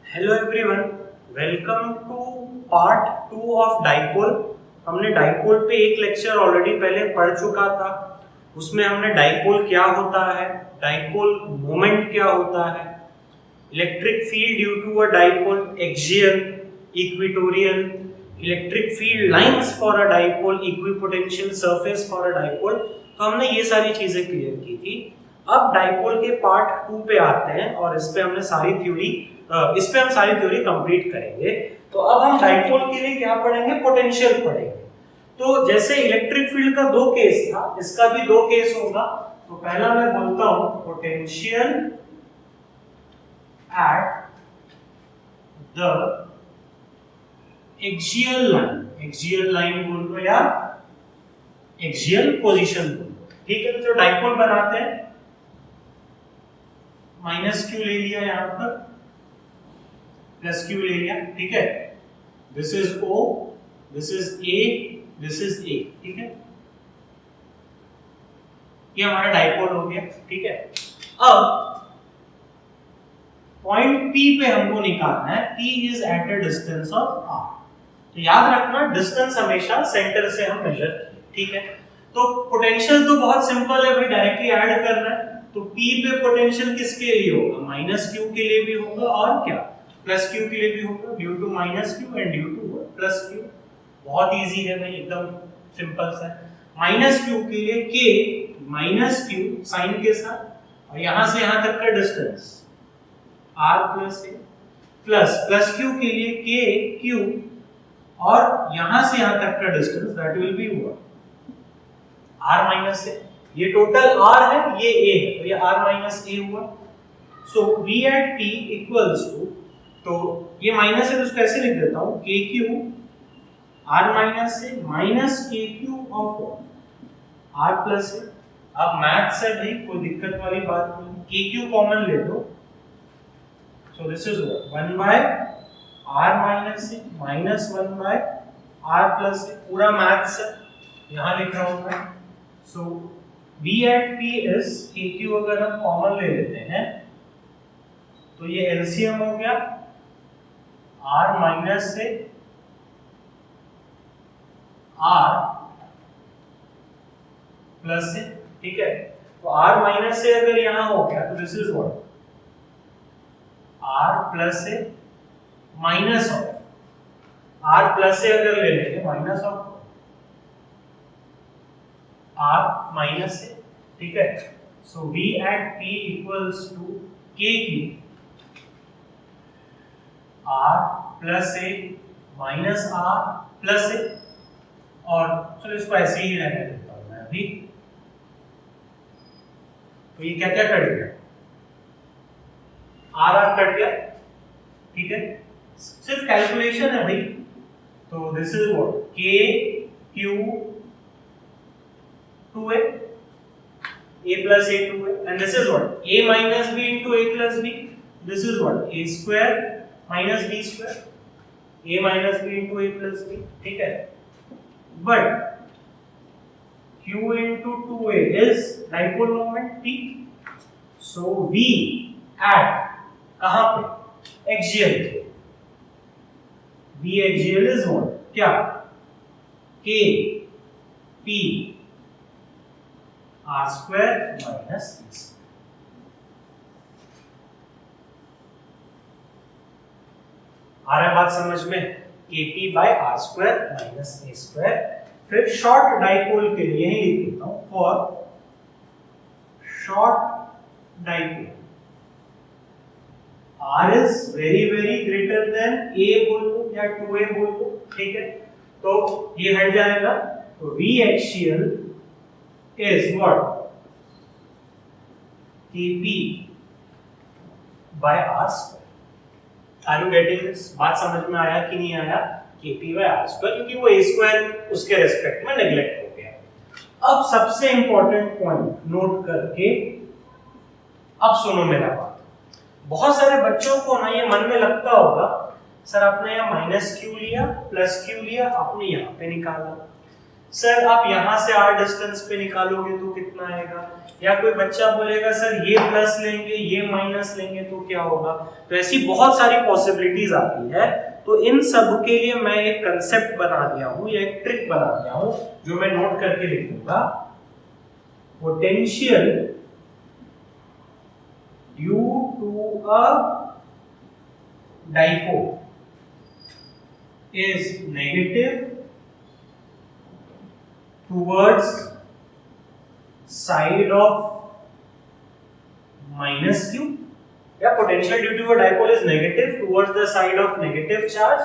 Hello everyone, welcome to part 2 of dipole. हमने dipole पे एक लेक्चर ऑलरेडी पहले पढ़ चुका था। उसमें हमने डाइपोल क्या होता है, डाइपोल मोमेंट क्या होता है, electric field due to a dipole, axial, equatorial, electric field lines for a dipole, equipotential surface for a dipole. तो हमने ये सारी चीजें क्लियर की थी। अब डाइपोल के पार्ट 2 पे आते हैं और इस पे हम सारी थ्योरी कंप्लीट करेंगे। तो अब हम डाइपोल के लिए क्या पढ़ेंगे, पोटेंशियल पढ़ेंगे। तो जैसे इलेक्ट्रिक फील्ड का दो केस था, इसका भी दो केस होगा। तो पहला मैं बोलता हूं potential at the axial line बोल दो या एक्सियल पोजीशन बोल दो। ठीक है, तो जो डाइपोल बनाते हैं, माइनस क्यू ले लिया यहां पर, प्लस क्यू ले लिया। ठीक है, this is O, this is A, this is A. ठीक है, ये हमारा डाइपोल हो गया। ठीक है, अब पॉइंट P पे हमको निकालना है, P is at a distance of R। तो याद रखना, डिस्टेंस हमेशा सेंटर से हम मेजर किए। ठीक है, तो पोटेंशियल तो बहुत सिंपल है भाई, डायरेक्टली ऐड करना है। तो P पे पोटेंशियल किसके लिए होगा, माइनस क्यू के लिए भी होगा और क्या, प्लस क्यू के लिए भी होगा, due to minus Q and due to plus Q. बहुत इजी है भाई, एकदम सिंपल सा। माइनस क्यू के लिए k माइनस क्यू साइन के साथ, और यहां से यहां तक का distance r plus a, plus Q के लिए k क्यू, और यहां से यहां तक का डिस्टेंस दैट विल बी हुआ r माइनस a। ये टोटल r है, ये a है, तो ये r माइनस a हुआ। So v at p equals to, तो ये माइनस है तो इसको ऐसे लिख देता हूं, k Q r minus a minus k Q of r plus a। अब मैथ से भाई कोई दिक्कत वाली बात नहीं, k क्यू कॉमन ले लो। So this is 1 by r minus a minus 1 by r plus a। पूरा मैथ से यहां लिख रहा हूं मैं। So v at p is k Q, अगर हम कॉमन ले लेते हैं तो ये एलसीएम हो गया r माइनस से r प्लस से। ठीक है, तो r माइनस से अगर यहां हो गया तो this is what, r plus से माइनस ऑफ r प्लस से अगर ले लेंगे माइनस ऑफ r माइनस से। ठीक है, so v at p equals to k Q r plus a minus r plus a, और चलो इसको ऐसे ही रहने देता हूं मैं अभी। तो ये क्या क्या कट गया, r कट गया। ठीक है, सिर्फ कैलकुलेशन है भाई। तो this is what, k q 2a, a plus a 2a, and this is what, a minus b into a plus b, this is what, a square minus b square, a minus b into a plus b। ठीक है, but q into 2a is dipole moment p, so v at कहां पे, axial, v axial is what, क्या, k p r square minus a। आ रहा है बात समझ में, kp by r square minus a square। फिर शॉर्ट डाइपोल के लिए यही लिख देता हूं, for short dipole r is very very greater than a बोल दो या 2a बोल दो। ठीक है, तो ये हट जाएगा, तो v axial is what, kp by r square। Are you getting this? बात समझ में आया कि नहीं आया, kp by r square, क्योंकि वो a square उसके रेस्पेक्ट में नेग्लेक्ट हो गया। अब सबसे इंपॉर्टेंट पॉइंट नोट करके अब सुनो मेरा बात। बहुत सारे बच्चों को ना ये मन में लगता होगा, सर आपने यहाँ माइनस क्यू लिया, प्लस क्यू लिया, आपने यहाँ पे निकाला। सर आप यहाँ से r डिस्टेंस पे निकालोगे तो कितना आएगा, या कोई बच्चा बोलेगा सर ये प्लस लेंगे ये माइनस लेंगे तो क्या होगा। तो ऐसी बहुत सारी पॉसिबिलिटीज आती है। तो इन सब के लिए मैं एक कंसेप्ट बना दिया हूँ या एक ट्रिक बना दिया हूँ जो मैं नोट करके लिखूंगा। Potential due to a dipole is negative towards side of minus q, या potential due to a dipole is negative towards the side of negative charge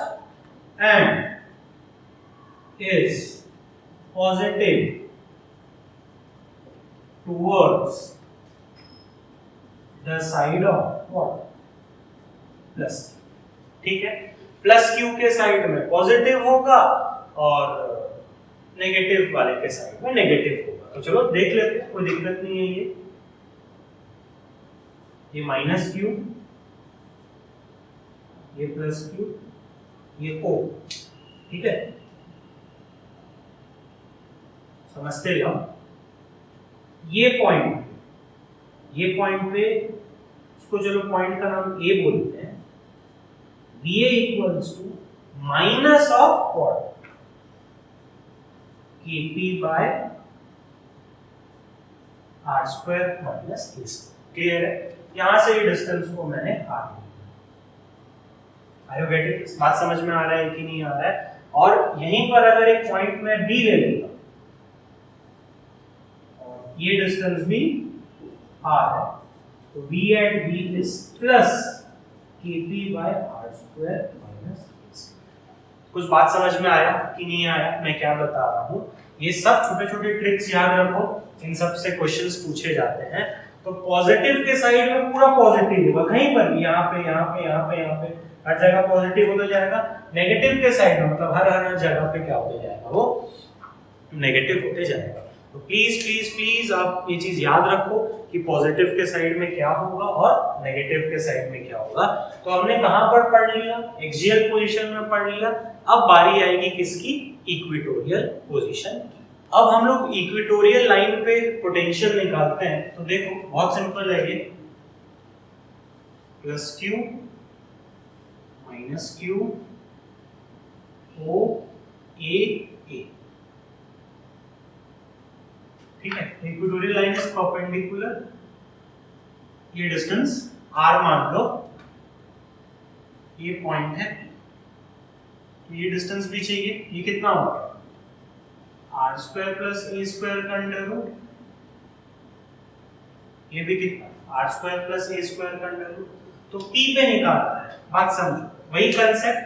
and is positive towards the side of what, plus। ठीक है, plus Q के side में positive होगा और negative वाले के side में नेगेटिव होगा। तो चलो देख लेते हैं, कोई दिक्कत नहीं है। ये माइनस क्यू, ये प्लस क्यू, ये ओ, ठीक है, समझते जाओ। ये पॉइंट पे उसको चलो पॉइंट का नाम ए बोलते हैं। VA equals to minus of what, KP by R square minus A square। Clear है, यहां से ये डिस्टेंस को मैंने R लिया। आई गेट इट, बात समझ में आ रहा है कि नहीं आ रहा है। और यहीं पर अगर एक पॉइंट में B ले लेगा और ये डिस्टेंस भी R है, तो V at B is plus KP by R square minus A square। कुछ बात समझ में आया कि नहीं आया, मैं क्या बता रहा हूँ। ये सब छोटे छोटे ट्रिक्स याद रखो, इन सब से क्वेश्चंस पूछे जाते हैं। तो पॉजिटिव के साइड में पूरा पॉजिटिव होगा, कहीं पर भी, यहाँ पे यहाँ पे यहाँ पे यहाँ पे हर जगह पॉजिटिव होता जाएगा। नेगेटिव के साइड में मतलब हर जगह पे क्या होते जाएगा, वो नेगेटिव होते जाएगा। तो प्लीज प्लीज प्लीज आप ये चीज याद रखो कि पॉजिटिव के साइड में क्या होगा और नेगेटिव के साइड में क्या होगा। तो हमने कहां पर पढ़ लिया, एक्सियल पोजीशन में पढ़ लिया। अब बारी आएगी किसकी, इक्वेटोरियल पोजीशन की। अब हम लोग इक्वेटोरियल लाइन पे पोटेंशियल निकालते हैं। तो देखो बहुत सिंपल है ये, plus Q minus Q O A, ठीक है। इक्वेटोरियल लाइन इज परपेंडिकुलर, ये डिस्टेंस r मान लो, ये पॉइंट है, तो ये डिस्टेंस भी चाहिए। ये कितना होगा, r square plus a square का अंडर रूट, ये भी कितना, r square plus a square का अंडर रूट। तो p पे निकालना है, बात समझो, वही concept,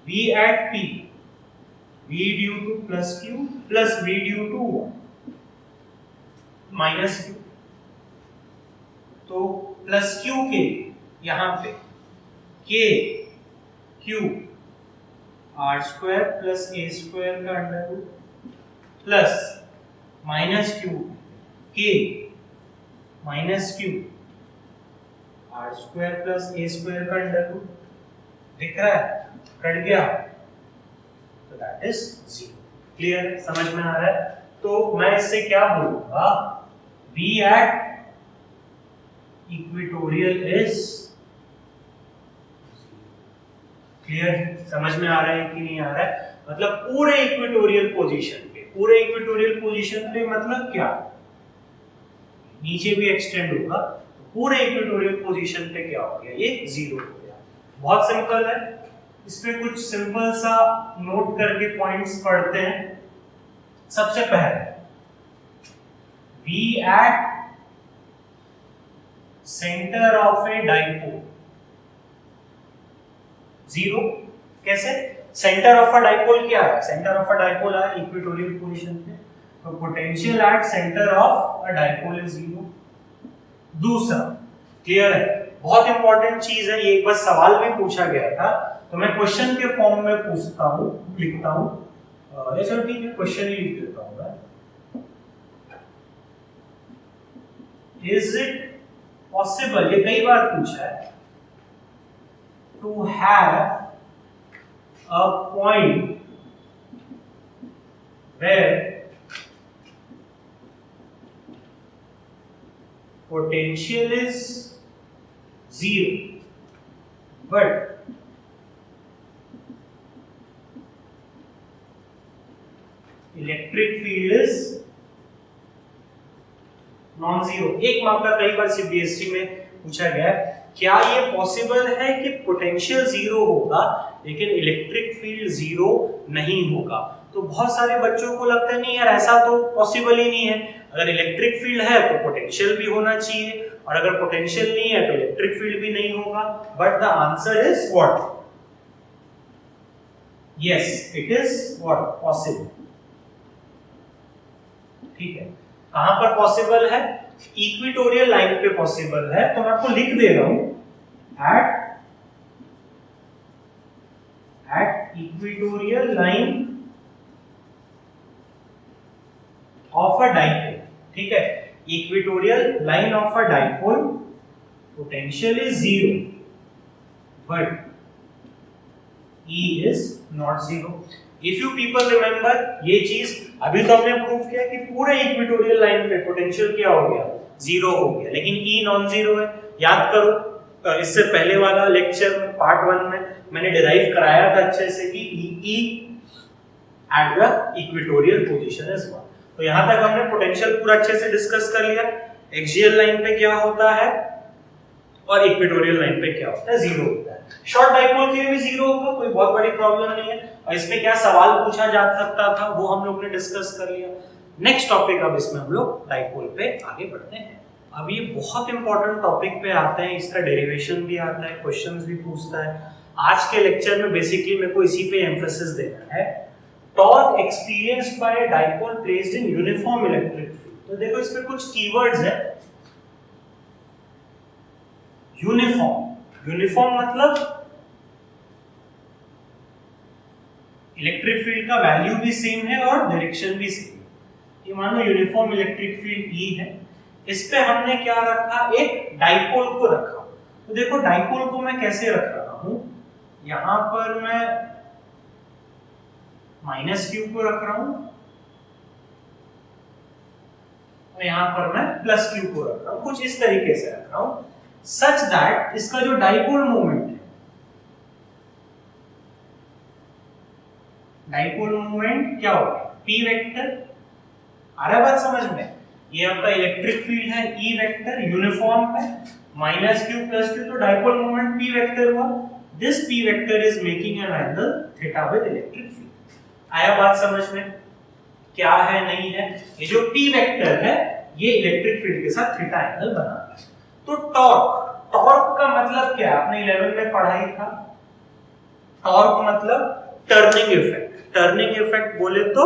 v at p, v due to plus q plus v due to minus Q. तो प्लस क्यू के यहां पे K Q R square plus A square का under root plus minus Q K minus Q R square plus A square का under root. दिख रहा है, cut गया, तो दैट इज 0। क्लियर है, समझ में आ रहा है। तो मैं इससे क्या बोलूंगा, V at equatorial is clear, समझ में आ रहा है कि नहीं आ रहा है। मतलब पूरे इक्वेटोरियल पोजीशन पे, पूरे इक्वेटोरियल पोजीशन पे मतलब क्या, नीचे भी एक्सटेंड होगा, पूरे इक्वेटोरियल पोजीशन पे क्या हो गया, ये 0 हो गया। बहुत सिंपल है। इस पे कुछ सिंपल सा नोट करके पॉइंट्स पढ़ते हैं। सबसे पहले V at center of a dipole 0। कैसे, सेंटर ऑफ अ डाइपोल क्या है, सेंटर ऑफ अ डाइपोल है इक्वेटोरियल पोजीशन पे, तो potential at centre of a dipole is 0। दूसरा, क्लियर है, बहुत इंपॉर्टेंट चीज है ये, एक बार सवाल भी पूछा गया था, तो मैं क्वेश्चन के फॉर्म में पूछता हूं, लिखता हूं। चलो ठीक है, क्वेश्चन ही लिख देता हूं मैं। Is it possible, ये कई बार पूछा है, to have a point where potential is 0 but electric field is non zero. एक मामला कई बार सीबीएसई में पूछा गया है, क्या ये पॉसिबल है कि पोटेंशियल जीरो होगा लेकिन इलेक्ट्रिक फील्ड जीरो नहीं होगा? तो बहुत सारे बच्चों को लगता है नहीं यार ऐसा तो पॉसिबल ही नहीं है, अगर इलेक्ट्रिक फील्ड है तो पोटेंशियल भी होना चाहिए और अगर पोटेंशियल नहीं है तो इलेक्ट्रिक फील्ड भी नहीं होगा। But the answer is what? Yes, it is what? Possible. ठीक है, कहां पर पॉसिबल है? इक्वेटोरियल लाइन पे पॉसिबल है। तो मैं आपको लिख दे रहा हूं at equatorial line of a dipole. ठीक है, equatorial line of a dipole potential is zero but E is not zero. If you people remember, ये चीज अभी तो हमने प्रूव किया कि पूरे इक्वेटोरियल लाइन पे पोटेंशियल क्या हो गया? जीरो हो गया, लेकिन E नॉन जीरो है। याद करो इससे पहले वाला लेक्चर में पार्ट 1 में मैंने डिराइव कराया था अच्छे से कि E at the equatorial position is 1। तो यहां तक हमने पोटेंशियल पूरा अच्छे से डिस्कस कर लिया। एक्सियल लाइन पे क्या होता है और इक्वेटोरियल लाइन पे क्या होता है? जीरो होता है। शॉर्ट डाइपोल के लिए भी जीरो होगा, कोई बहुत बड़ी प्रॉब्लम नहीं है। और इसमें क्या सवाल पूछा जा सकता था वो हम लोग ने डिस्कस कर लिया। नेक्स्ट टॉपिक अब इसमें हम लोग डाइपोल पे आगे बढ़ते हैं। अब ये बहुत इंपॉर्टेंट टॉपिक पे आते हैं, इसका डेरिवेशन भी आता है, क्वेश्चंस भी पूछता है। आज के लेक्चर में बेसिकली मेरे को इसी पे एम्फेसिस देना है। Torque experienced bye dipole placed in uniform electric field. तो देखो इसमें कुछ कीवर्ड्स है। यूनिफॉर्म, यूनिफॉर्म मतलब इलेक्ट्रिक फील्ड का वैल्यू भी सेम है और डायरेक्शन भी सेम है। ये मान लो यूनिफॉर्म इलेक्ट्रिक फील्ड E है, इस पे हमने क्या रखा? एक डाइपोल को रखा। तो देखो डाइपोल को मैं कैसे रख रहा हूं, यहां पर मैं माइनस क्यू को रख रहा हूं और यहां पर मैं प्लस क्यू को रख रहा हूं, कुछ इस तरीके से रख रहा हूं सच दैट इसका जो डाइपोल मोमेंट है, डाइपोल मोमेंट क्या होगा? P vector. आ रहा है बात समझ में? ये आपका इलेक्ट्रिक फील्ड है E वेक्टर, यूनिफॉर्म है, माइनस क्यू प्लस क्यू, तो डाइपोल मोमेंट P वेक्टर हुआ। This P vector is making an angle theta with electric field. आया बात समझ में? क्या है नहीं है? ये जो P वेक्टर है ये इलेक्ट्रिक फील्ड के साथ थीटा एंगल बनाता है। तो टॉर्क, टॉर्क का मतलब क्या? आपने 11 में पढ़ा ही था। टॉर्क मतलब टर्निंग इफेक्ट। टर्निंग इफेक्ट बोले तो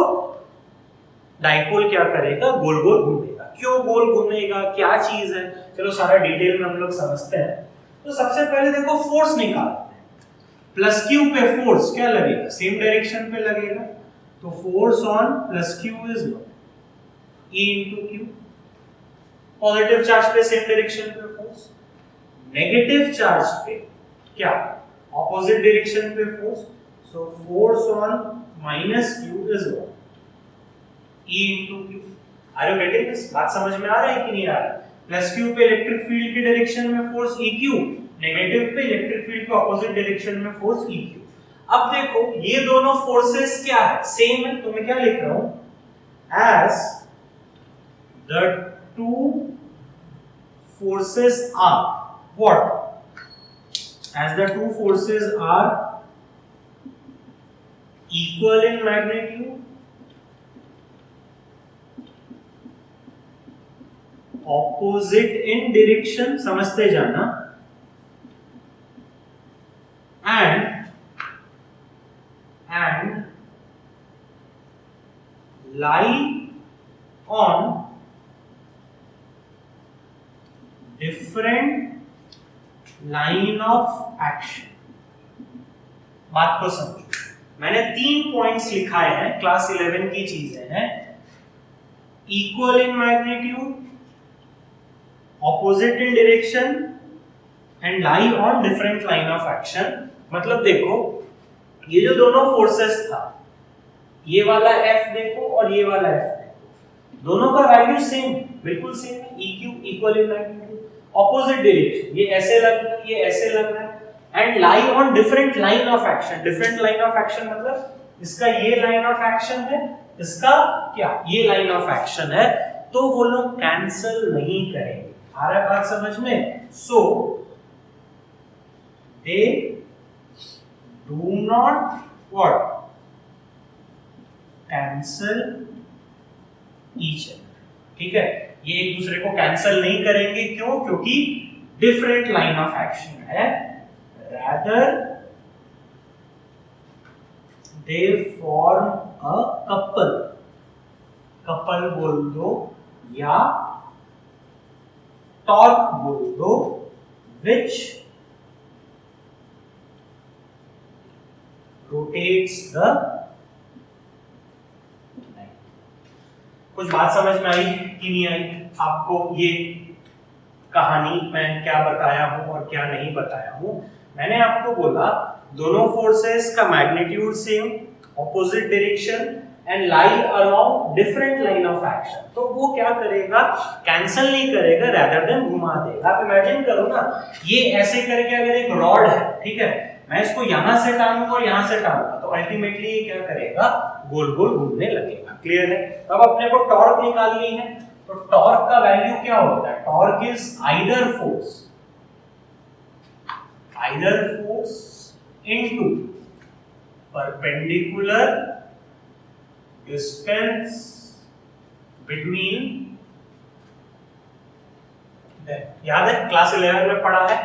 डाइपोल क्या करेगा? गोल गोल घूमेगा। क्यों गोल घूमेगा, क्या चीज है? चलो सारा डिटेल में हम लोग समझते हैं। तो सबसे पहले देखो फोर्स निकालते हैं। प्लस क्यू पे फोर्स क्या लगेगा? सेम डायरेक्शन पे लगेगा। तो force on plus Q is E into Q। Positive charge पे सेम डायरेक्शन पे फोर्स, नेगेटिव चार्ज पे क्या? ऑपोजिट डायरेक्शन पे force. So force on minus Q is what? E into Q। Are you getting this? बात समझ में आ रहा है कि नहीं आ रहा? प्लस क्यू पे इलेक्ट्रिक फील्ड की डायरेक्शन में फोर्स EQ, नेगेटिव पे इलेक्ट्रिक फील्ड के ऑपोजिट डायरेक्शन में फोर्स EQ। अब देखो ये दोनों फोर्सेस क्या है? सेम है। तो मैं क्या लिख रहा हूं? As the two forces are what? As the two forces are equal in magnitude, opposite in direction, समझते जाना, and lie on different line of action. बात को समझो, मैंने 3 पॉइंट्स लिखाए हैं, क्लास 11 की चीजें हैं। Equal in magnitude, opposite in direction and lie on different line of action. मतलब देखो ये जो दोनों फोर्सेस था ये वाला F देखो और ये वाला F देखो, दोनों का वैल्यू सेम, बिल्कुल सेम है, EQ equal in magnitude, opposite direction, ये ऐसे लग रहा है, ये ऐसे लग रहा है, and lie on different line of action. Different line of action मतलब इसका ये लाइन ऑफ एक्शन है, इसका क्या ये लाइन ऑफ एक्शन है, तो वो लोग कैंसिल नहीं करेंगे। आ रहा है बात समझ में? So they do not what cancel each other, ठीक है, ये एक दूसरे को कैंसिल नहीं करेंगे, क्यों? क्योंकि डिफरेंट लाइन ऑफ एक्शन है, rather they form a couple, couple बोल दो या टॉर्क बोल दो, which rotates the line। कुछ बात समझ में आई कि नहीं आई आपको? ये कहानी मैं क्या बताया हूं और क्या नहीं बताया हूं? मैंने आपको बोला दोनों फोर्सेस का magnitude same, opposite direction and lie around different line of action, तो वो क्या करेगा? कैंसिल नहीं करेगा, रादर देन घुमा देगा। आप इमेजिन करो ना, ये ऐसे करके अगर एक रॉड है, ठीक है, मैं इसको यहां से टानूंगा और यहां से टानूंगा, तो अल्टीमेटली ये क्या करेगा? गोल गोल घूमने लगेगा। क्लियर है? अब अपने को टॉर्क निकालनी है, तो टॉर्क का वैल्यू क्या होता है? Torque is either force into perpendicular distance between, याद है क्लास 11 में पढ़ा है,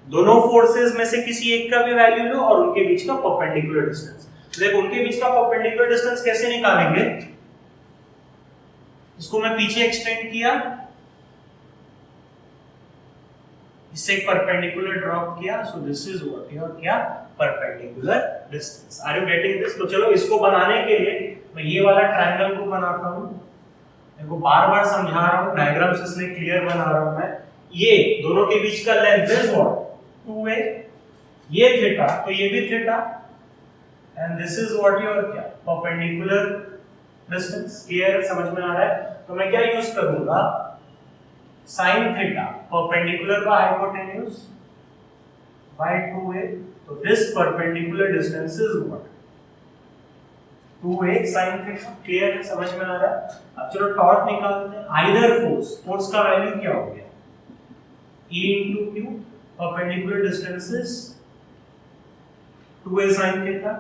दोनों फोर्सेस में से किसी एक का भी वैल्यू लो और उनके बीच का परपेंडिकुलर डिस्टेंस। देखो उनके बीच का परपेंडिकुलर डिस्टेंस कैसे निकालेंगे? इसको मैं पीछे एक्सटेंड किया, इससे एक परपेंडिकुलर ड्रॉप किया, so this is what your क्या perpendicular distance. Are you getting this? तो चलो इसको बनाने के लिए मैं ये वाला ट्रायंगल को बनाता हूं, देखो बार-बार समझा रहा हूं, डायग्राम से इसलिए क्लियर बना रहा हूं मैं। ये दोनों के बीच का लेंथ इज व्हाट 2a, ये थीटा तो ये भी theta, and this is what your क्या परपेंडिकुलर डिस्टेंस। क्लियर? समझ में आ रहा है? तो मैं क्या यूज करूंगा? sin theta perpendicular by hypotenuse by 2a, तो this perpendicular distance is what 2a sin theta. Clear है? समझ में आ रहा है? अब चलो टॉर्क निकालते हैं। आइदर फोर्स का वैल्यू क्या हो गया? E into Q, perpendicular distance is 2a sin theta.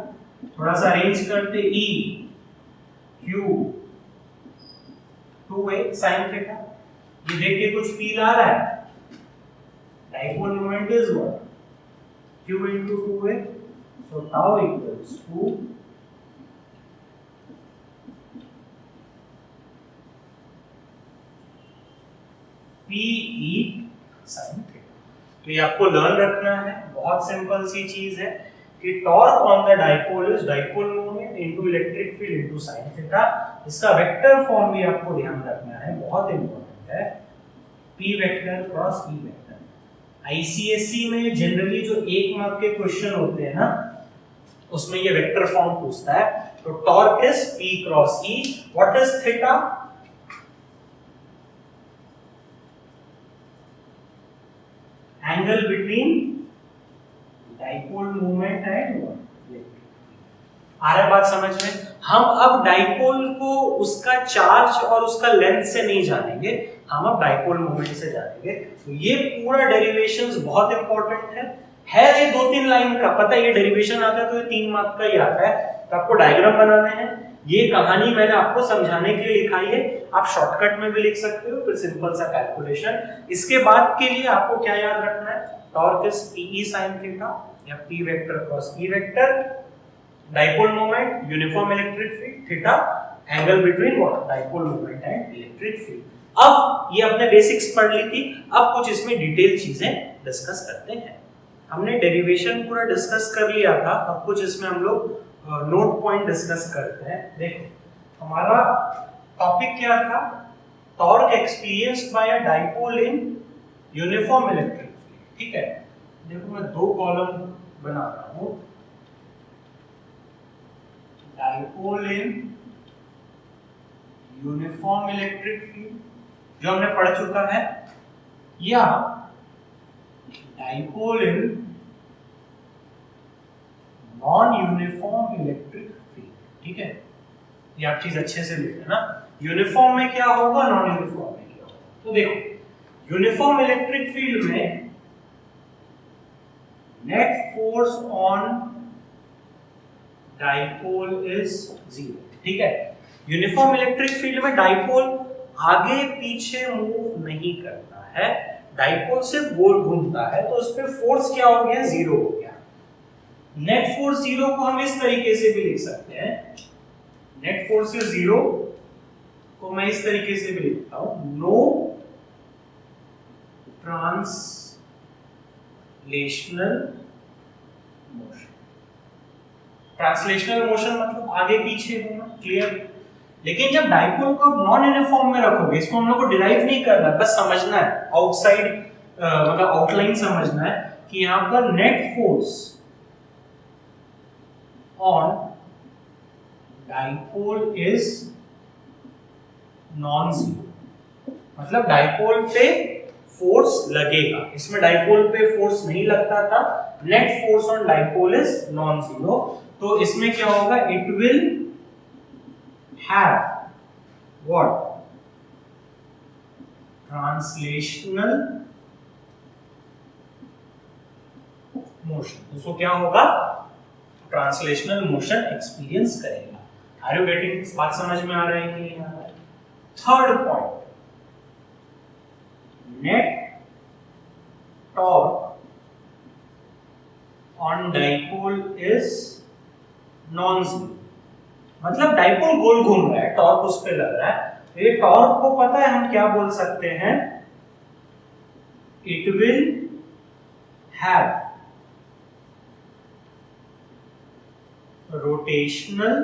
थोड़ा सा अरेंज करते, E Q 2a sin theta. ये देख के कुछ फील आ रहा है? Dipole moment is what Q into 2a, so tau equals to PE sin theta. तो ये आपको लर्न रखना है, बहुत सिंपल सी चीज है कि torque on the dipole is dipole moment into electric field into sin theta. इसका वेक्टर फॉर्म भी आपको ध्यान रखना है, बहुत इंपॉर्टेंट है, P vector cross E vector. ICSE में जनरली जो 1 मार्क के क्वेश्चन होते हैं ना, उसमें ये वेक्टर फॉर्म पूछता है। तो torque is P cross E, what is theta? Angle between dipole moment and आ रहा है बात समझ में? हम अब डाइपोल को उसका चार्ज और उसका लेंथ से नहीं जानेंगे, हम अब डाइपोल मोमेंट से जानेंगे। तो ये पूरा डेरिवेशंस बहुत इंपॉर्टेंट है ये 2-3 लाइन का, पता है ये डेरिवेशन आता है तो ये 3 मार्क का ही आता है। तो आपको डायग्राम बनाने हैं, ये कहानी मैंने आपको समझाने के लिए लिखाई है, आप शॉर्टकट में भी लिख सकते हो, फिर सिंपल सा कैलकुलेशन। इसके बाद के लिए आपको क्या याद रखना है? Torque is PE sin theta या P vector cross E vector, dipole moment uniform electric field theta, angle between what dipole moment and electric field. अब ये अपने बेसिक्स पढ़ ली थी, अब कुछ इसमें डिटेल चीजें डिस्कस करते हैं। हमने डेरिवेशन पूरा डिस्कस कर लिया था, अब कुछ इसमें हम लोग नोट पॉइंट डिस्कस करते हैं। देखो हमारा टॉपिक क्या था? Torque experienced bye a dipole in uniform electric field. ठीक है, देखो मैं 2 कॉलम बना रहा हूं, dipole in uniform electric field जो हमने पढ़ चुका है, या dipole in non uniform electric field. ठीक है, ये आप चीज अच्छे से लिख लेना। यूनिफॉर्म में क्या होगा, नॉन यूनिफॉर्म में क्या होगा। तो देखो यूनिफॉर्म इलेक्ट्रिक फील्ड में net force on dipole is 0। ठीक है, यूनिफॉर्म इलेक्ट्रिक फील्ड में डाइपोल आगे पीछे मूव नहीं करता है, डाइपोल सिर्फ गोल घूमता है, तो उस पे फोर्स क्या हो गया, 0 हो गया। नेट फोर्स 0 को हम इस तरीके से भी लिख सकते हैं, नेट फोर्स 0 को मैं इस तरीके से भी लिखता हूं, no translational motion. Translational motion मतलब आगे पीछे होना, क्लियर। लेकिन जब डाइपोल को नॉन यूनिफॉर्म में रखोगे, इसको हम लोग को डिराइव नहीं करना, बस समझना है, आउटसाइड मतलब आउटलाइन समझना है कि यहां पर net force on dipole is non zero, मतलब डाइपोल पे फोर्स लगेगा, इसमें डाइपोल पे फोर्स नहीं लगता था, net force on dipole is non zero. तो इसमें क्या होगा, it will have what, translational motion. उसको क्या होगा, ट्रांसलेशनल मोशन एक्सपीरियंस करेगा। आर यू गेटिंग, इस बात समझ में आ रहा है कि यहाँ पर। Third point, net torque on dipole is non zero, मतलब डाइपोल गोल घूम रहा है, टॉर्क उस पे लग रहा है, ये टॉर्क को पता है हम क्या बोल सकते हैं, it will have rotational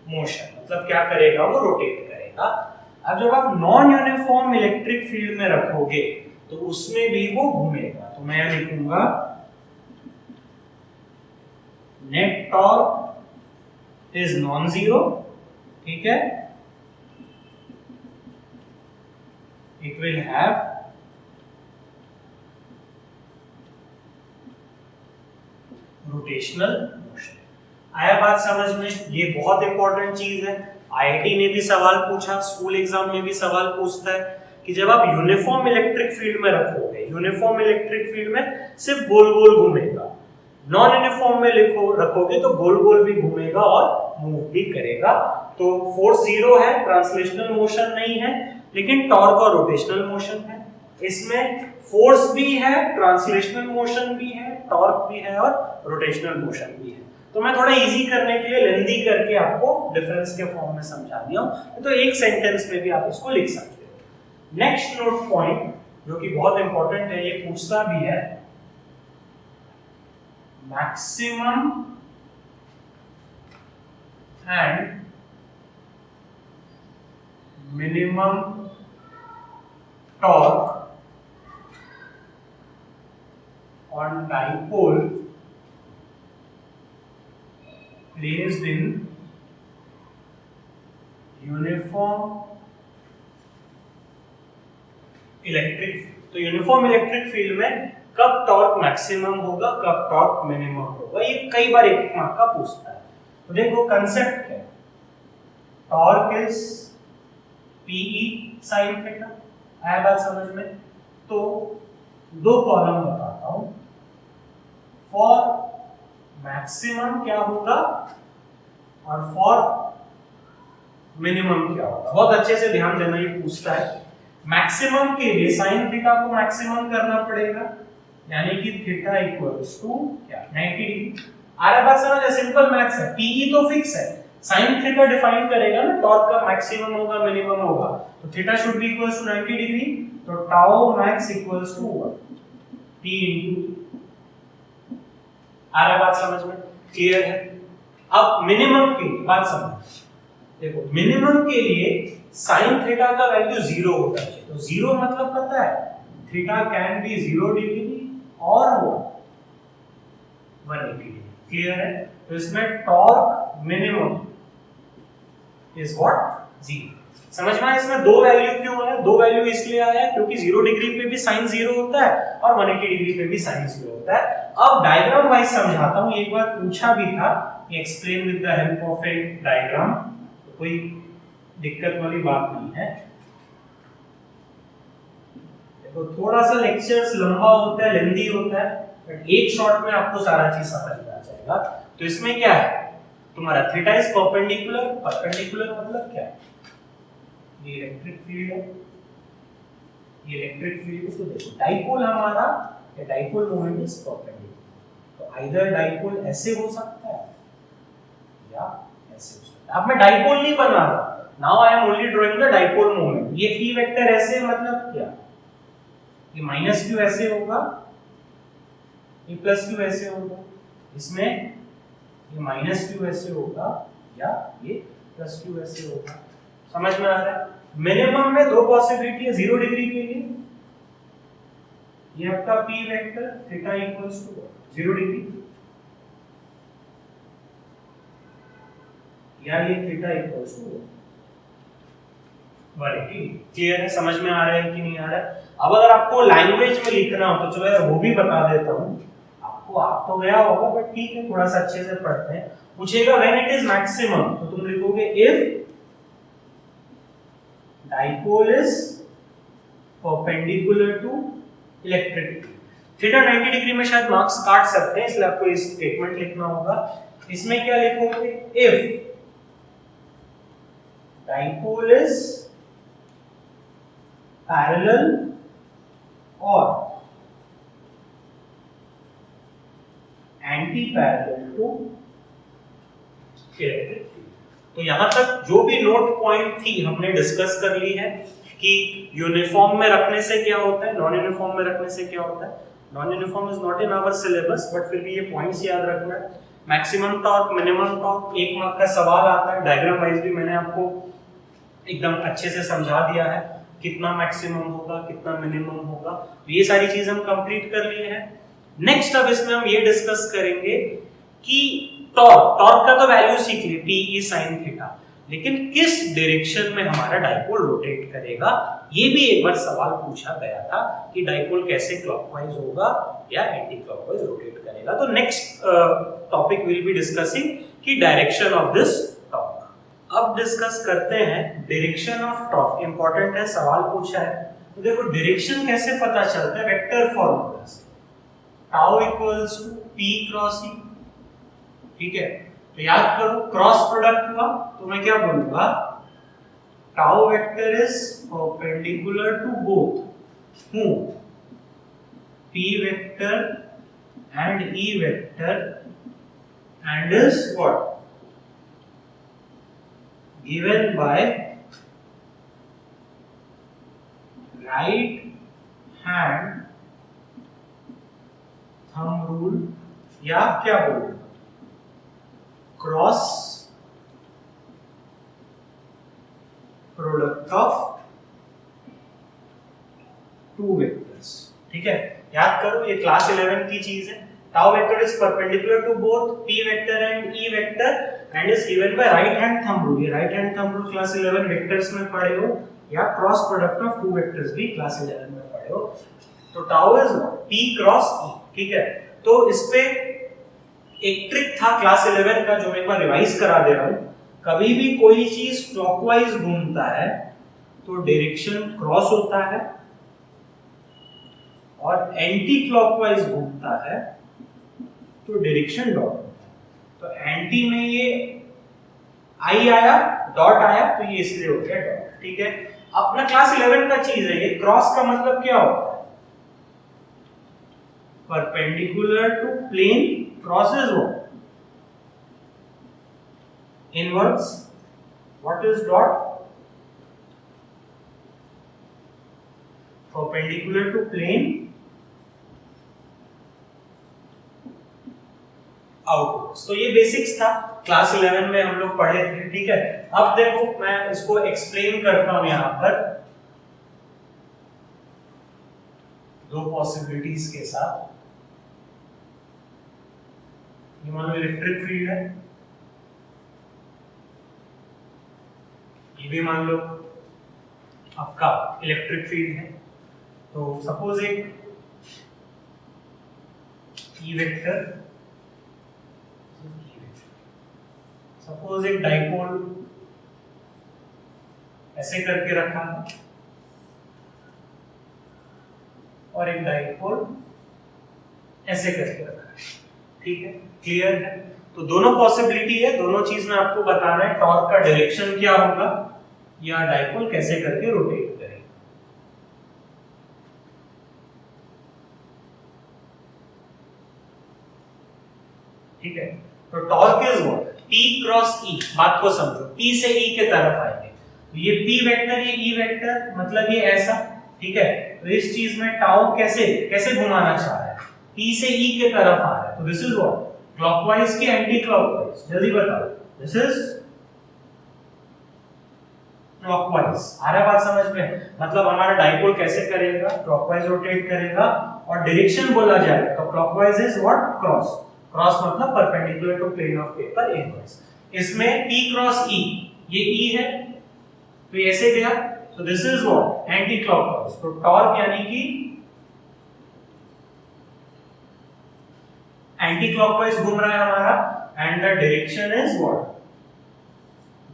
motion, मतलब क्या करेगा, वो रोटेट करेगा। अब जब आप नॉन यूनिफॉर्म इलेक्ट्रिक फील्ड में रखोगे तो उसमें भी वो घूमेगा, तो मैं लिखूंगा net torque is non zero. ठीक है, it will have rotational motion. आया बात समझ में, ये बहुत इंपॉर्टेंट चीज है। आईआईटी ने भी सवाल पूछा, स्कूल एग्जाम में भी सवाल पूछता है कि जब आप यूनिफॉर्म इलेक्ट्रिक फील्ड में रखोगे, यूनिफॉर्म इलेक्ट्रिक फील्ड में सिर्फ गोल गोल घूमेगा, नॉन यूनिफॉर्म में रखोगे तो गोल गोल भी घूमेगा और मूव भी करेगा। तो फोर्स 0 है, ट्रांसलेशनल मोशन नहीं है, लेकिन टॉर्क और रोटेशनल मोशन है। इसमें फोर्स भी है, ट्रांसलेशनल मोशन भी है, टॉर्क भी है और रोटेशनल मोशन भी है। तो मैं थोड़ा इजी करने के लिए लेंदी करके आपको डिफरेंस के फॉर्म में समझा दिया हूं, तो एक सेंटेंस में भी आप इसको लिख सकते हो। नेक्स्ट नोट पॉइंट जो कि बहुत इंपॉर्टेंट है, ये पूछता भी है, maximum and minimum torque on dipole placed in uniform electric field. तो यूनिफॉर्म इलेक्ट्रिक फील्ड में कब टॉर्क मैक्सिमम होगा, कब टॉर्क मिनिमम होगा, ये कई बार एक मार्क का पूछता है। तो देखो कंसेप्ट क्या है, torque is PE sine theta. आया बात समझ में। तो दो कॉलम बताता हूं, फॉर मैक्सिमम क्या होगा और फॉर मिनिमम क्या होगा। बहुत अच्छे से ध्यान देना, ये पूछता है। मैक्सिमम के लिए साइन थीटा को मैक्सिमम करना पड़ेगा, यानी कि थीटा इक्वल्स टू क्या, 90 डिग्री। आ रहा बात समझ, सिंपल मैथ्स है। पीई तो फिक्स है, साइन थीटा डिफाइन करेगा ना, टॉर्क का मैक्सिमम होगा मिनिमम होगा, तो theta should be equals to 90 degree. तो tau max equals to P into. आ रहा बात समझ में, क्लियर है। अब मिनिमम की बात समझ, देखो मिनिमम के लिए साइन थीटा का वैल्यू 0 होना चाहिए। तो 0 मतलब पता है, थीटा कैन बी 0 डिग्री और 180 डिग्री। क्लियर है? तो इसमें टॉर्क मिनिमम इज व्हाट 0। समझ में आया इसमें दो वैल्यू क्यों है? दो वैल्यू इसलिए आया है क्योंकि 0 डिग्री पे भी साइन 0 होता है और 180 डिग्री पे भी साइन 0 होता है। अब डायग्राम वाइज समझाता हूं। एक बार पूछा भी था कि explain with the help of A diagram, तो कोई दिक्कत वाली बात नहीं है। तो थोड़ा सा लेक्चर्स लंबा होता है, लेंदी होता है, बट एक शॉट में आपको सारा चीज समझ में आ जाएगा। तो इसमें क्या है तुम्हारा थीटा इज परपेंडिकुलर। परपेंडिकुलर मतलब क्या है? ये इलेक्ट्रिक फील्ड है, ये इलेक्ट्रिक फील्ड। तो देखो डाइपोल हमारा, ये डाइपोल मोमेंट इज परपेंडिकुलर। तो आइदर डाइपोल ऐसे हो सकता है या ऐसे हो सकता है। अब मैं डाइपोल नहीं बना रहा, now I am only drawing the dipole moment. ये p वेक्टर ऐसे मतलब क्या? ये माइनस क्यू ऐसे होगा, ये प्लस क्यू ऐसे होगा, इसमें ये माइनस क्यू ऐसे होगा या ये प्लस क्यू ऐसे होगा। समझ में आ रहा है? मिनिमम में दो पॉसिबिलिटी है 0 डिग्री के लिए। ये आपका p vector theta equals to 0 degree, या ये थीटा इक्वल्स टू 180। क्लियर है? समझ में आ रहा है कि नहीं आ रहा है? अब अगर आपको लैंग्वेज में लिखना हो तो चलो यार वो भी बता देता हूं आपको। आप तो गया होगा बट ठीक है, थोड़ा सा अच्छे से पढ़ते हैं। पूछेगा व्हेन इट इज मैक्सिमम, तो तुम लिखोगे if dipole is perpendicular to electric field। Theta 90 degree में शायद मार्क्स काट सकते हैं, इसलिए आपको इस स्टेटमेंट लिखना होगा। इसमें क्या लिखोगे? If dipole is parallel or anti-parallel to electric field। तो यहां तक जो भी नोट पॉइंट थी हमने डिस्कस कर ली है कि यूनिफॉर्म में रखने से क्या होता है, नॉन यूनिफॉर्म में रखने से क्या होता है। Non uniform is not in our syllabus, but फिर भी ये पॉइंट्स याद रखना है। Maximum torque, minimum torque, 1 mark का सवाल आता है। डायग्राम वाइज भी मैंने आपको एकदम अच्छे से समझा दिया है, कितना मैक्सिमम होगा, कितना मिनिमम होगा। तो ये सारी चीज हम कंप्लीट कर लिए हैं। नेक्स्ट अब इसमें हम ये डिस्कस करेंगे कि टॉर्क का तो वैल्यू सीख लिए, P E sin थीटा, लेकिन किस डायरेक्शन में हमारा डाइपोल रोटेट करेगा। ये भी एक बार सवाल पूछा गया था कि डाइपोल कैसे क्लॉकवाइज होगा या एंटी क्लॉकवाइज रोटेट करेगा। तो next topic will be discussing कि डायरेक्शन ऑफ दिस टॉर्क। अब डिस्कस करते हैं डायरेक्शन ऑफ टॉर्क। इंपॉर्टेंट है, सवाल पूछा है। तो देखो डायरेक्शन कैसे पता चलता है? वेक्टर फॉर्मूला से। Tau equals to P cross E। ठीक है, तो याद करो क्रॉस प्रोडक्ट हुआ तो मैं क्या बोलूंगा? Tau vector is perpendicular to both हूं P vector and E vector and is what given by right hand thumb rule, या क्या बोलूं cross product of two vectors. ठीक है, याद करो ये क्लास 11 की चीज है। Tau vector is perpendicular to both P vector and E vector and is given by right hand thumb rule. ये right hand thumb rule class 11 vectors में पढ़े हो, या cross product of two vectors भी class 11 में पढ़े हो। तो tau is P cross E। ठीक है, तो इस पे एक ट्रिक था क्लास 11 का जो मैं एक बार रिवाइज करा दे रहा हूं। कभी भी कोई चीज क्लॉकवाइज घूमता है तो डायरेक्शन क्रॉस होता है, और एंटी क्लॉकवाइज घूमता है तो डायरेक्शन डॉट होता है। तो एंटी में ये आई आया, डॉट आया, तो ये इसलिए हो गया डॉट। ठीक है, अपना क्लास 11 का चीज है ये। क्रॉस का मतलब क्या होता है? Perpendicular to plane crosses what? Inwards. What is dot? Perpendicular to plane outwards। तो ये बेसिक्स था, क्लास 11 में हम लोग पढ़े थे। ठीक है, अब देखो मैं इसको एक्सप्लेन करता हूं यहां पर दो पॉसिबिलिटीज के साथ। ये मान लो इलेक्ट्रिक फील्ड है, ये भी मान लो आपका इलेक्ट्रिक फील्ड है। तो सपोज एक ई वेक्टर, सपोज एक डाइपोल ऐसे करके रखा है और एक डाइपोल ऐसे करके रखा है, ठीक है, क्लियर है। तो दोनों पॉसिबिलिटी है, दोनों चीज में आपको बताना है टॉर्क का डायरेक्शन क्या होगा या डाइपोल कैसे करके रोटेट करेगा। ठीक है, तो torque is what, P cross E। बात को समझो, P से E के तरफ आएंगे तो ये P वेक्टर, ये E वेक्टर, मतलब ये ऐसा, ठीक है। तो इस चीज में टाउ कैसे कैसे घुमाना चाह रहा है, P से E के तरफ आ रहा है, तो दिस इज व्हाट, क्लॉकवाइज की एंटी क्लॉकवाइज, जल्दी बताओ। This is clockwise. आ रहा है बात समझ में? मतलब हमारा डाइपोल कैसे करेगा, क्लॉकवाइज रोटेट करेगा और डायरेक्शन बोला जाएगा तो clockwise is what, cross. Cross मतलब perpendicular to plane of paper inverse. इसमें P क्रॉस E, ये E है तो ये ऐसे गया, so this is what, anti clockwise. तो टॉर्क यानी कि एंटी क्लॉकवाइज घूम रहा है हमारा and the direction is what,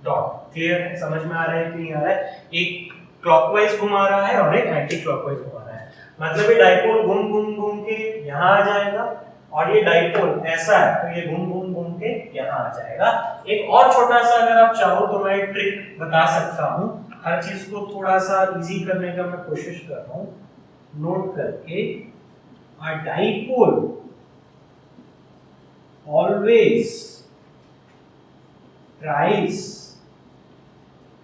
dot. Clear है, समझ में आ रहा है कि नहीं आ रहा है? एक क्लॉकवाइज घुमा रहा है और एक एंटी क्लॉकवाइज घुमा रहा है, मतलब ये डाइपोल घूम घूम घूम के यहां आ जाएगा और ये डाइपोल ऐसा है तो ये घूम घूम घूम के यहां आ जाएगा। एक और छोटा सा अगर आप चाहो तो मैं एक ट्रिक बता सकता हूं, हर चीज को थोड़ा सा इजी करने का मैं कोशिश कर रहा हूं, नोट करके। अ dipole always tries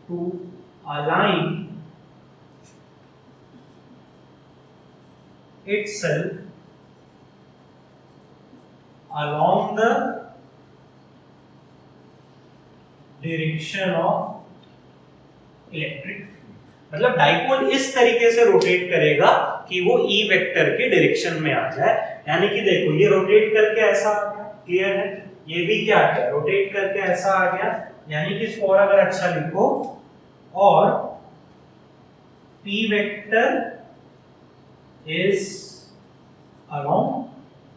to align itself along the direction of electric field। मतलब डाइपोल इस तरीके से रोटेट करेगा कि वो E वेक्टर के डायरेक्शन में आ जाए। यानी कि देखो ये रोटेट करके ऐसा आ गया, क्लियर है, ये भी क्या है, रोटेट करके ऐसा आ गया, यानी कि इसको और अगर अच्छा लिखो, और P vector is along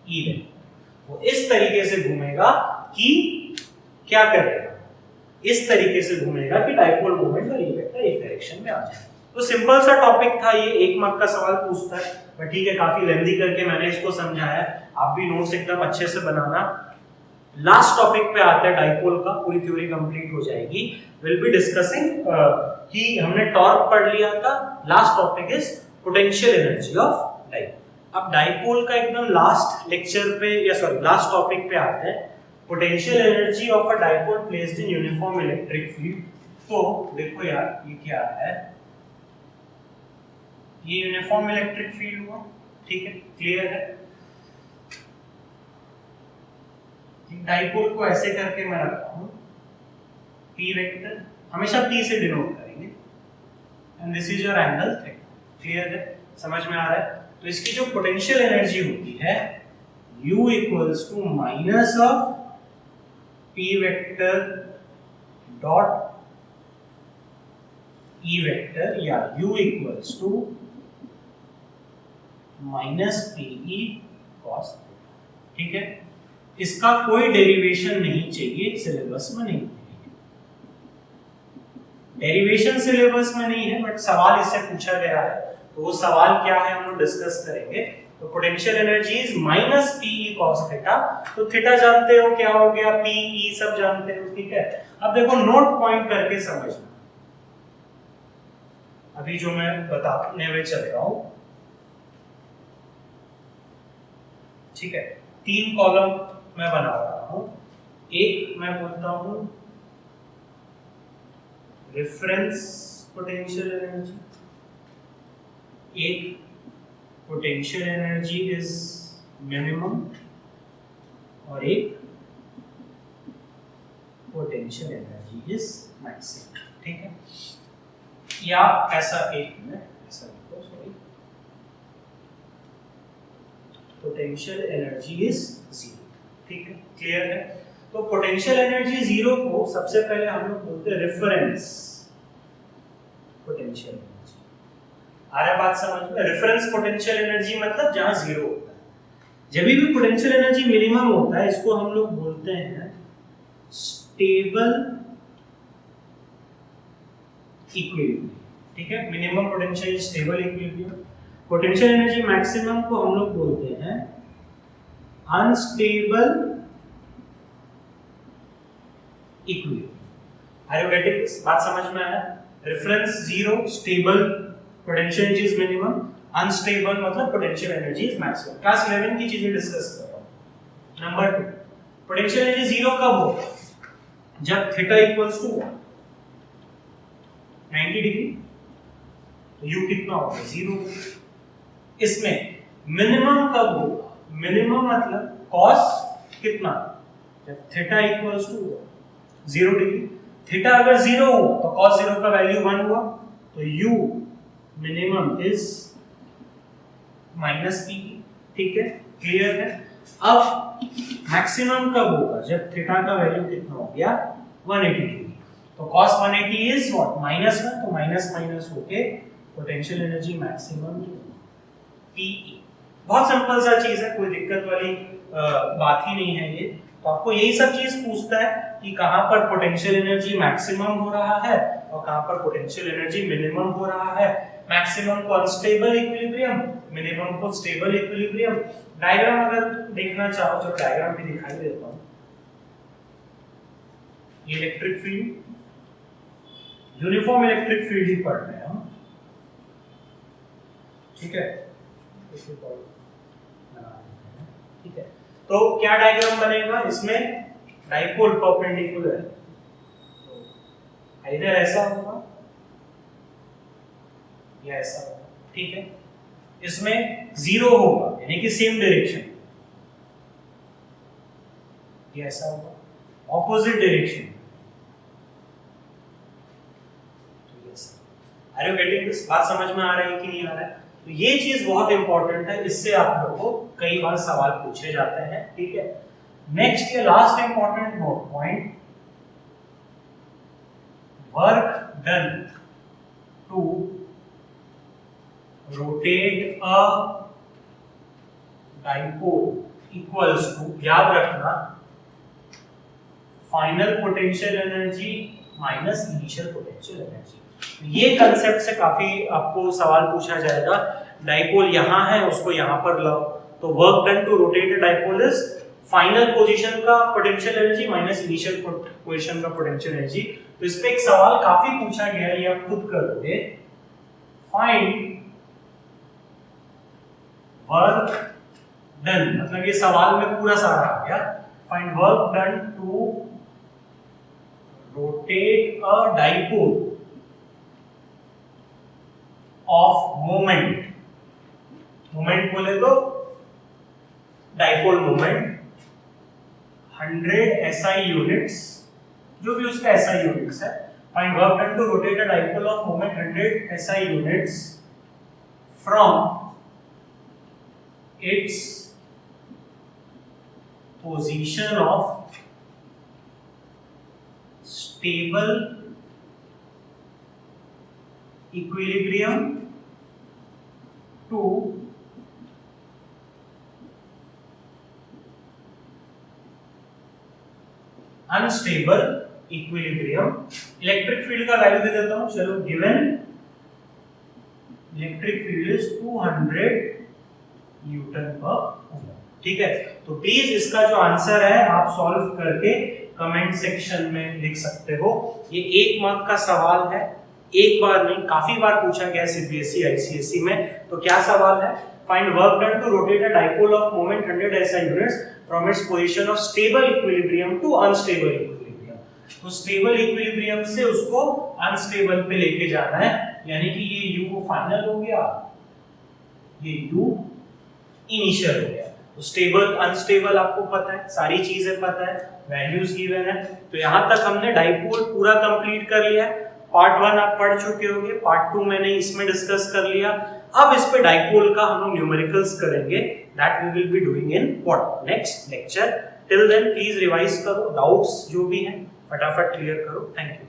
E vector. वो इस तरीके से घूमेगा कि क्या करेगा, इस तरीके से घूमेगा कि डाइपोल मोमेंट और E वेक्टर एक डायरेक्शन में आ जाए। तो सिंपल सा टॉपिक था ये, एक मार्क का सवाल पूछता है, पर ठीक है, काफी लेंथी करके मैंने इसको समझाया। आप भी नोट्स एकदम अच्छे से बनाना। लास्ट टॉपिक पे आते हैं डाइपोल का, पूरी थ्योरी कंप्लीट हो जाएगी। विल बी डिस्कसिंग कि हमने टॉर्क पढ़ लिया था, last topic is potential energy of dipole. अब डाइपोल का एकदम लास्ट लेक्चर पे या सॉरी लास्ट टॉपिक पे आते हैं, potential energy of a dipole placed in uniform electric field. तो देखो यार ये क्या है, ये यूनिफॉर्म इलेक्ट्रिक फील्ड हुआ, ठीक है, क्लियर है। डाइपोल को ऐसे करके मैं रखता हूं, P वेक्टर हमेशा P से डिनोट करेंगे and this is your angle theta, clear है, समझ में आ रहा है। तो इसकी जो पोटेंशियल एनर्जी होती है U equals to minus of P vector dot E vector, या U equals to minus PE cos theta, ठीक है। इसका कोई डेरिवेशन नहीं चाहिए, सिलेबस में नहीं है, डेरिवेशन सिलेबस में नहीं है, बट सवाल इससे पूछा गया है, तो वो सवाल क्या है हम लोग डिस्कस करेंगे। तो potential energy is minus PE cos theta. तो थीटा जानते हो क्या हो गया, PE सब जानते हो, ठीक है। अब देखो नोट पॉइंट करके समझना, अभी जो मैं बताने में चल रहा हूं, ठीक है। 3 कॉलम मैं बना रहा हूं, एक मैं बोलता हूं रेफरेंस पोटेंशियल एनर्जी, एक पोटेंशियल एनर्जी इज मिनिमम और एक पोटेंशियल एनर्जी इज मैक्सिमम, ठीक है। या ऐसा एक मिनट ऐसा लिखो, सॉरी, पोटेंशियल एनर्जी इज 0, ठीक है, क्लियर है। तो पोटेंशियल एनर्जी जीरो को सबसे पहले हम लोग बोलते हैं रेफरेंस पोटेंशियल एनर्जी। आ रहा है बात समझ में? रेफरेंस पोटेंशियल एनर्जी मतलब जहां जीरो होता है। जब भी पोटेंशियल एनर्जी मिनिमम होता है इसको हम लोग बोलते हैं स्टेबल इक्विलिब्रियम, ठीक है। Minimum potential stable equilibrium. Potential energy maximum को हम लोग बोलते हैं unstable equilibrium. Are you getting this? बात समझ में आया? Reference zero, stable potential energy is minimum, unstable मतलब potential energy is maximum. Class 11 की चीजें डिस्कस कर रहा हूं। नंबर 2, पोटेंशियल एनर्जी जीरो कब होगा? जब थीटा इक्वल्स टू 90 डिग्री, तो यू कितना होगा? जीरो। इसमें मिनिमम कब होगा? मिनिमम मतलब कॉस कितना? जब theta equals to 0 degree. Theta अगर 0 हो तो कॉस 0 का वैल्यू 1 हुआ, तो you minimum is minus P, ठीक है, क्लियर है। अब मैक्सिमम कब होगा? जब थीटा का वैल्यू कितना हो गया? 180 डिग्री। तो cos 180 इज व्हाट? -1, तो माइनस माइनस होके पोटेंशियल एनर्जी मैक्सिमम PE। बहुत सिंपल सा चीज है, कोई दिक्कत वाली बात ही नहीं है ये। तो आपको यही सब चीज पूछता है कि कहां पर पोटेंशियल एनर्जी मैक्सिमम हो रहा है और कहां पर पोटेंशियल एनर्जी मिनिमम हो रहा है। मैक्सिमम को अनस्टेबल इक्विलिब्रियम, मिनिमम को स्टेबल इक्विलिब्रियम। डायग्राम अगर देखना चाहो तो डायग्राम भी दिखाई देता हूं। Electric field, uniform electric field ही पढ़ रहे हैं हम, ठीक है, ठीक है। तो क्या डायग्राम बनेगा इसमें? डाइपोल परपेंडिकुलर है, तो इधर ऐसा होगा या ऐसा होगा, ठीक है। इसमें जीरो होगा यानी कि सेम डायरेक्शन, ये ऐसा होगा, opposite direction. Are you getting this? बात समझ में आ रहा है कि नहीं आ रहा है? तो ये चीज बहुत इंपॉर्टेंट है, इससे आप लोगों को कई बार सवाल पूछे जाते हैं, ठीक है। नेक्स्ट ये last important note point, work done to rotate a dipole equals to, याद रखना, final potential energy minus initial potential energy. ये कंसेप्ट से काफी आपको सवाल पूछा जाएगा। डाइपोल यहां है, उसको यहां पर लाओ, तो work done to rotate a dipole is final position का potential energy minus initial position का पोटेंशियल एनर्जी। तो इस पे एक सवाल काफी पूछा गया है, ये आप खुद करोगे। फाइंड वर्क डन, मतलब ये सवाल में पूरा सारा आ गया। Find work done to rotate a dipole of moment, moment बोले तो डाइपोल मोमेंट 100 SI यूनिट्स, जो भी उसका SI यूनिट्स है। Find work done to rotate a dipole of moment 100 SI units from its position of stable equilibrium to unstable equilibrium. Electric field का value दे देता हूं, चलो। Given electric field is 200 newton per coulomb, ठीक है। तो please इसका जो आंसर है आप सॉल्व करके कमेंट सेक्शन में लिख सकते हो। ये 1 मार्क का सवाल है, एक बार नहीं काफी बार पूछा गया सीबीएसई आईसीएसई में। तो क्या सवाल है? Find work done to rotate a dipole of moment 100 SI units from its position of stable equilibrium to unstable equilibrium. तो स्टेबल इक्विलिब्रियम से उसको अनस्टेबल पे लेके जाना है, यानी कि ये u फाइनल हो गया, ये u इनिशियल हो गया। तो स्टेबल अनस्टेबल आपको पता है, सारी चीजें पता है, वैल्यूज गिवन है। तो यहां तक हमने डाइपोल पूरा कंप्लीट कर लिया। पार्ट 1 आप पढ़ चुके होंगे, पार्ट 2 मैंने इसमें डिस्कस कर लिया। अब इस पे डाइपोल का हम लोग न्यूमेरिकल्स करेंगे, that we will be doing in what next lecture till then please revise करो, डाउट्स जो भी हैं फटाफट क्लियर करो। Thank you.